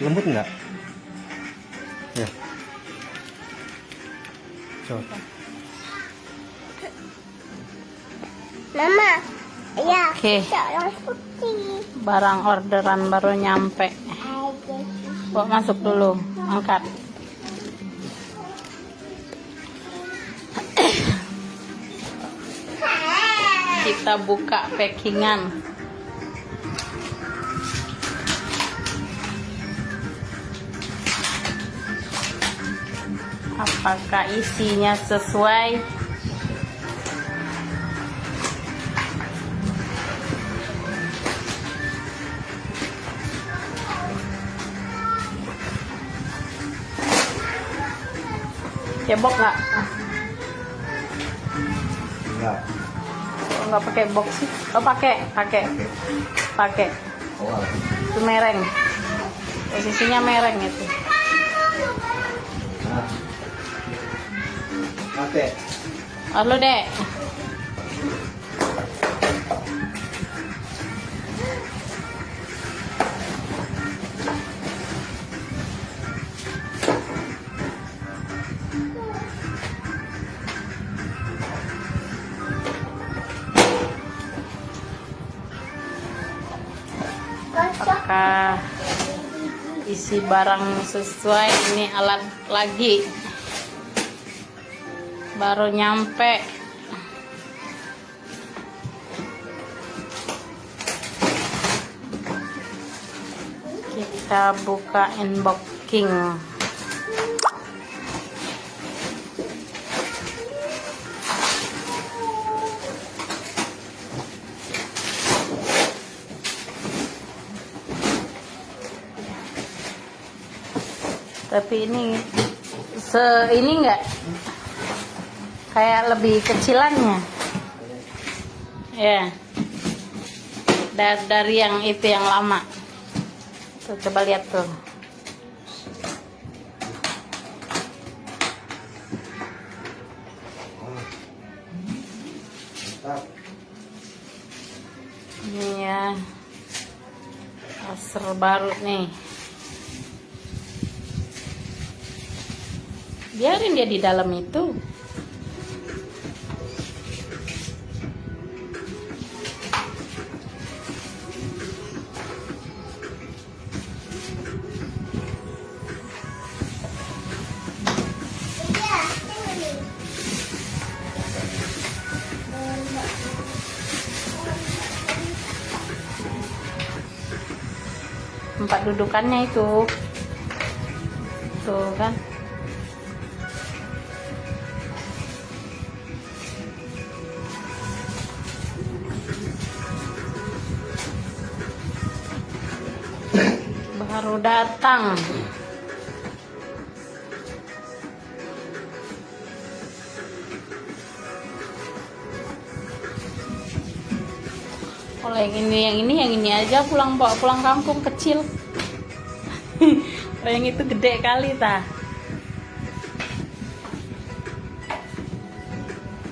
Lembut nggak? Ya. Coba. Mama, ya. Oke. Seorang putih. Barang orderan baru nyampe. Bawa masuk dulu, angkat. Kita buka packingan. Apakah isinya sesuai? Cebok nggak? Enggak. Oh, nggak pakai box sih? Oh pakai. Awal. Itu mereng. Posisinya mereng itu. Nah. Pakai. Lalu dek. Apakah isi barang sesuai? Ini alat lagi baru nyampe. Kita buka unboxing. Tapi ini ini enggak kayak lebih kecilannya ya dari yang itu yang lama tuh, coba lihat tuh. Ini ya laser baru nih. Biarin dia di dalam itu. Tempat dudukannya itu. Tuh kan. Baru datang. Kalau yang ini aja pulang kampung kecil. Kalau yang itu gede kali tah.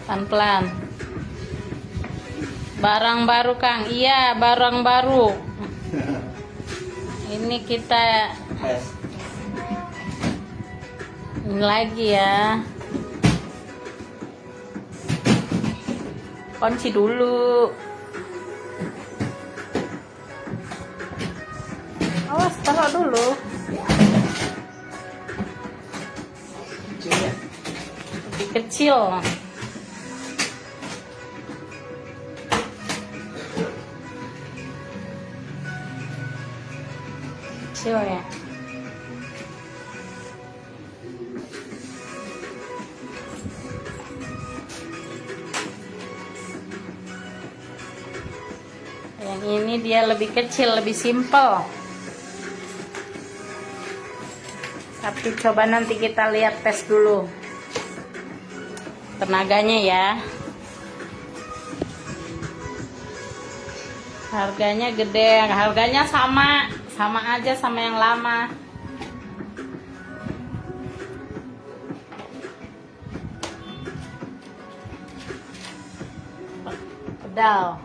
Pelan-pelan. Barang baru Kang. Iya, barang baru. Ini kita ini lagi ya. Kunci dulu. Awas, taruh dulu. Lebih kecil. Kecil ya. Yang ini dia lebih kecil, lebih simple. Tapi coba nanti kita lihat tes dulu tenaganya ya. Harganya gede, harganya sama aja sama yang lama. Pedal.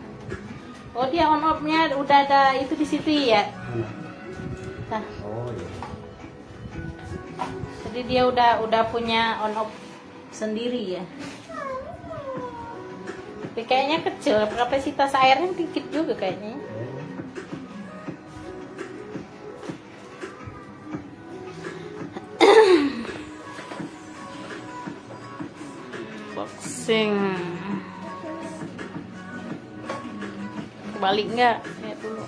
Oh dia on off-nya udah ada itu di situ ya. Nah, Oh iya. jadi dia udah punya on off sendiri ya. Tapi kayaknya kecil, kapasitas airnya dikit juga kayaknya. Boxing. Kebalik nggak? Lihat dulu.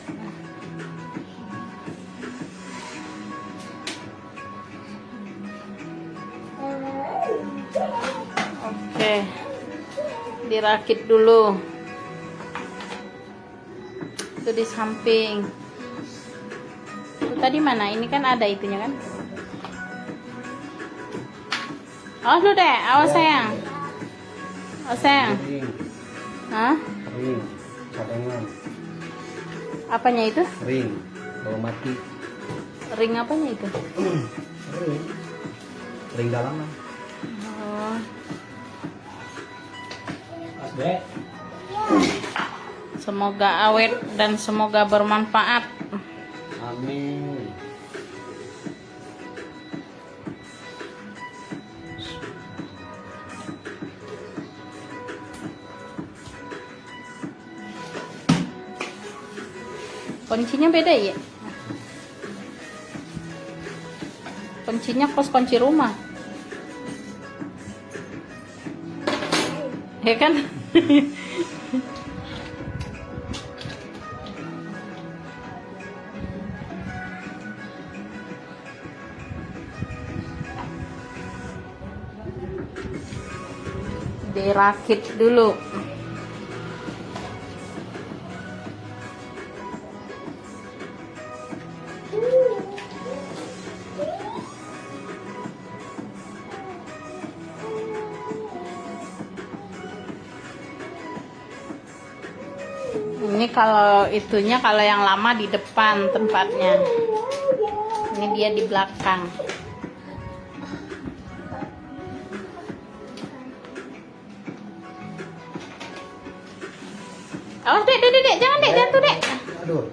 Oke. Dirakit dulu. Itu di samping. Itu tadi mana? Ini kan ada itunya kan? Oh, lu deh. Awas sayang. Awas sayang. Ring. Hah? Ring. Cadangan. Apanya itu? Ring. Bawa mati. Ring apanya itu? Ring. Ring dalaman. Oh. Mas Dek. Semoga awet dan semoga bermanfaat. Amin. Kuncinya beda ya? Kuncinya kunci rumah. Ya kan? Dirakit dulu. Ini kalau itunya, kalau yang lama di depan tempatnya. Ini dia di belakang. Awas dek, jangan dek, jatuh dek. Aduh.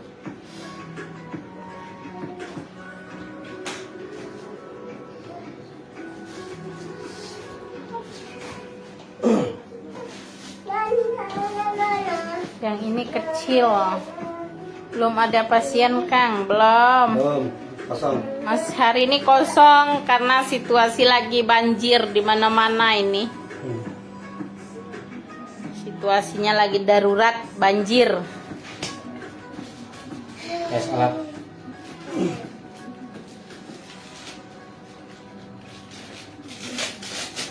Yang ini kecil. Belum ada pasien Kang, belum. Belum. Kosong. Mas hari ini kosong karena situasi lagi banjir di mana-mana ini. Situasinya lagi darurat banjir. Tes alat.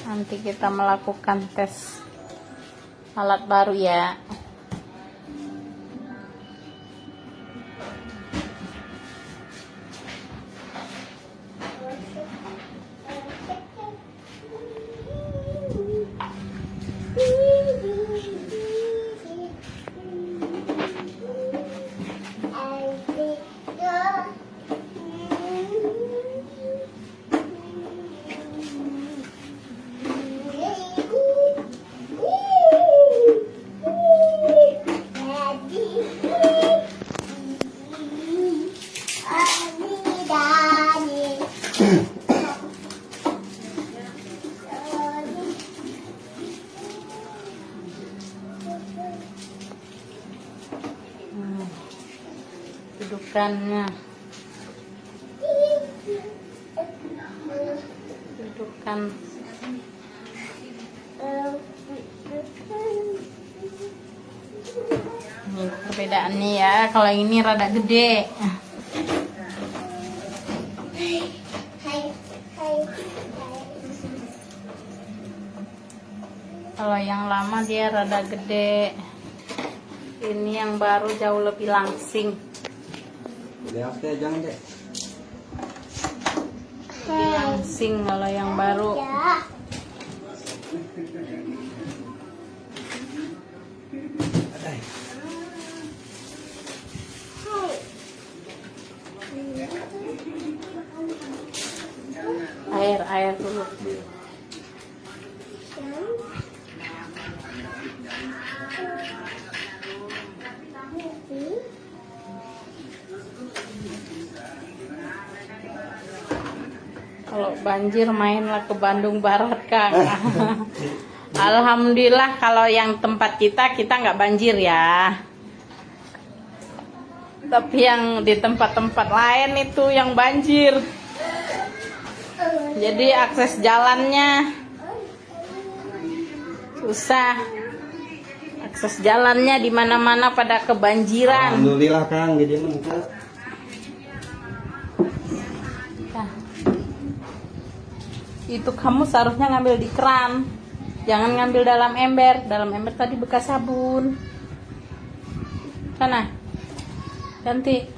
Nanti kita melakukan tes alat baru ya. Dudukannya, dudukan. Ini perbedaannya ya, kalau ini rada gede. Kalau yang lama dia rada gede. Ini yang baru jauh lebih langsing. Lihat deh, jangan deh. Lebih langsing kalau yang baru. Air dulu. banjir mainlah ke Bandung Barat, Kang. Alhamdulillah kalau yang tempat kita nggak banjir ya. Tapi yang di tempat-tempat lain itu yang banjir. Jadi akses jalannya susah. Akses jalannya di mana-mana pada kebanjiran. Alhamdulillah Kang, jadi menurut. Nah, itu kamu seharusnya ngambil di keran, jangan ngambil dalam ember. Dalam ember tadi bekas sabun. Sana, ganti.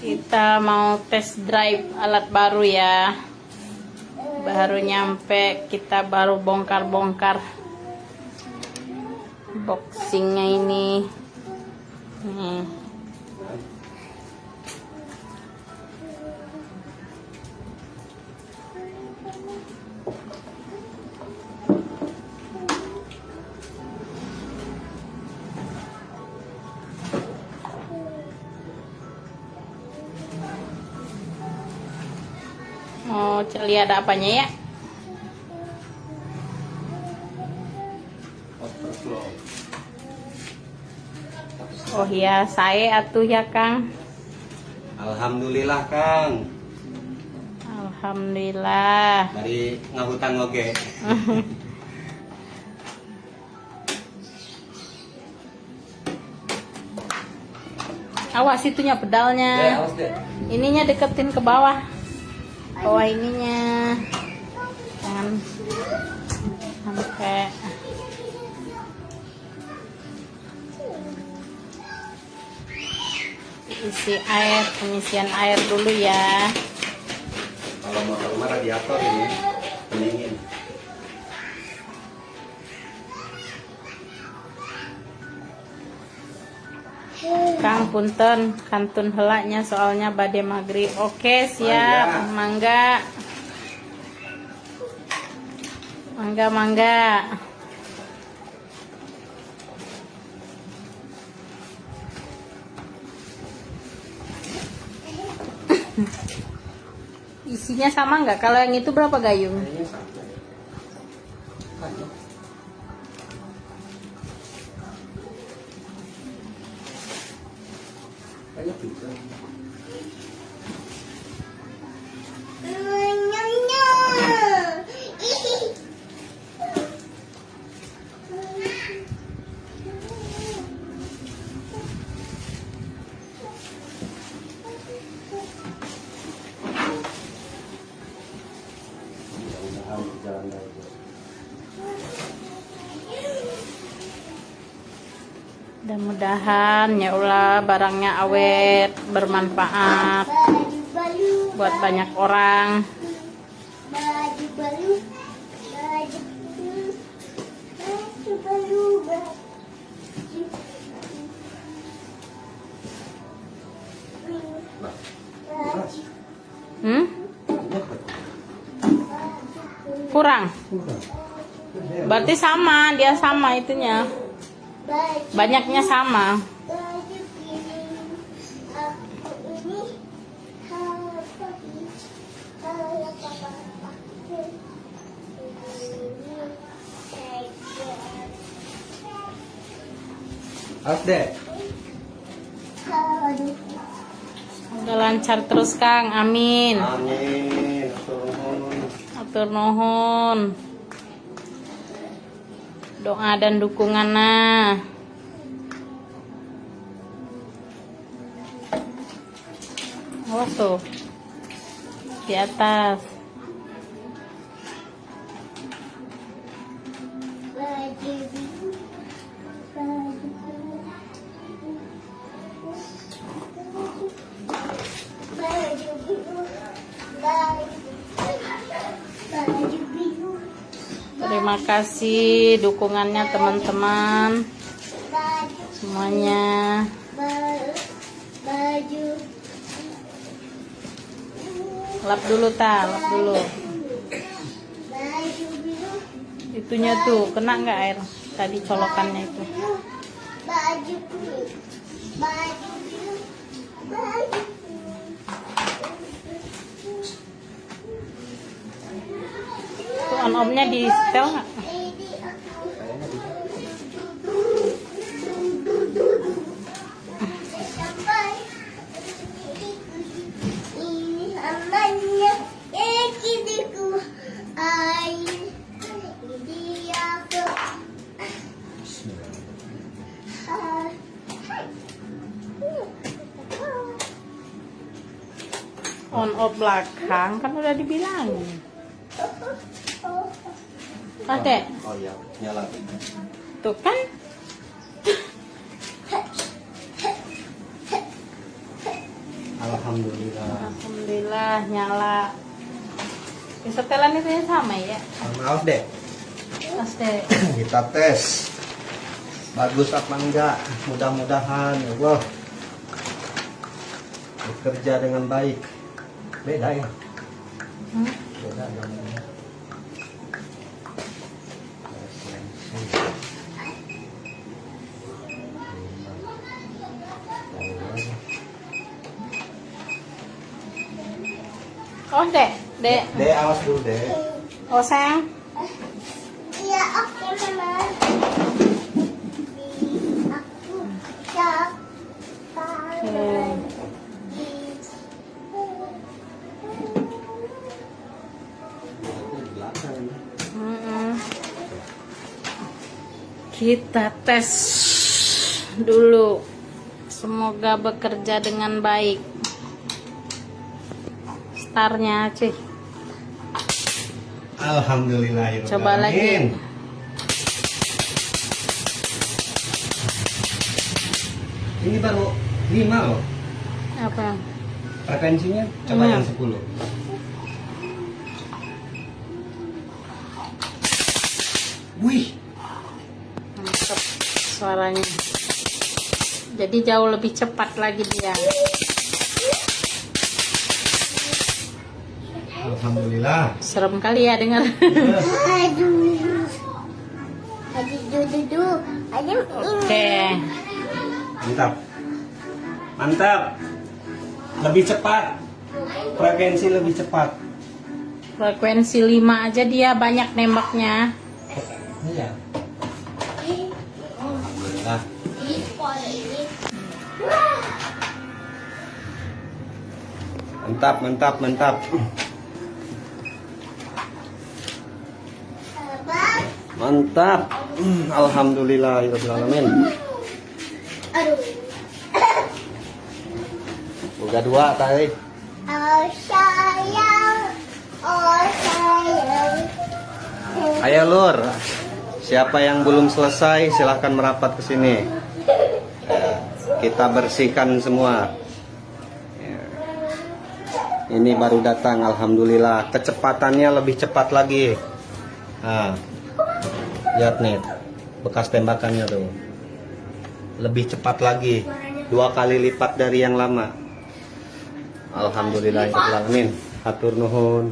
Kita mau test drive alat baru ya. Baru nyampe, kita baru bongkar-bongkar boxingnya ini. Nih. Mau lihat ada apanya ya? Oh ya, saya atuh ya Kang. Alhamdulillah Kang. Alhamdulillah. Dari ngahutang oge. Awas situnya pedalnya. Awas deh. Ininya deketin ke bawah. Bawah ininya. Jangan sampai. Isi air, pengisian air dulu ya. Kalau motor mah radiator ini pendingin. Kang punten kantun helaknya soalnya bade maghrib. Oke siap. Mangga. Mangga mangga. Isinya sama nggak? Kalau yang itu berapa gayung? Kayaknya sama. Kayaknya bisa. Mudah-mudahan berjalan baik. Mudah-mudahan ya Allah barangnya awet, bermanfaat buat banyak orang. Kurang? Berarti sama, dia sama itunya. Banyaknya sama. Deh. Udah lancar terus Kang, amin. Amin. Atur nuhun. Doa dan dukunganna. Awas tuh di atas. Terima kasih dukungannya teman-teman semuanya. Lap dulu lap dulu. Itunya tuh kena nggak air tadi colokannya itu? Baju biru. Baju biru. Baju Tuh on off-nya di setel nggak? ini amannya kiriku air dia ke On off belakang kan udah dibilangin. Adek, Oh iya, nyala. tuh kan? Alhamdulillah. Alhamdulillah nyala. Setelan itu sama ya? Maaf deh, Mas dek. kita tes. Bagus apa enggak? Mudah-mudahan ya Allah bekerja dengan baik. Beda ya? Hmm? Beda namanya. Oh dek, dek. Dek, awas dulu dek. Oh sayang. iya oke mama aku Hmm. Mm-mm. Kita tes dulu. Semoga bekerja dengan baik. Startnya cuy. Alhamdulillah. Coba lagi. Ini baru 5 loh. Apa? Frekuensinya coba yang 10. Wih, Mantap suaranya. Jadi jauh lebih cepat lagi dia. alhamdulillah. Serem kali ya dengar. aduh aduh Oke. Mantap. Mantap. Lebih cepat. Frekuensi lebih cepat. Frekuensi 5 aja dia banyak nembaknya. Iya. Alhamdulillah. Mantap, mantap, mantap. Mantap. Alhamdulillahirobbilalamin. aduh Boga 2 tadi. oh sayang Ayo Lur. Siapa yang belum selesai silahkan merapat ke sini. Ya, kita bersihkan semua. Ya. Ini baru datang, alhamdulillah. Kecepatannya lebih cepat lagi. Nah, lihat nih, bekas tembakannya tuh. Lebih cepat lagi, 2 kali lipat dari yang lama. Alhamdulillah, amin. Hatur nuhun.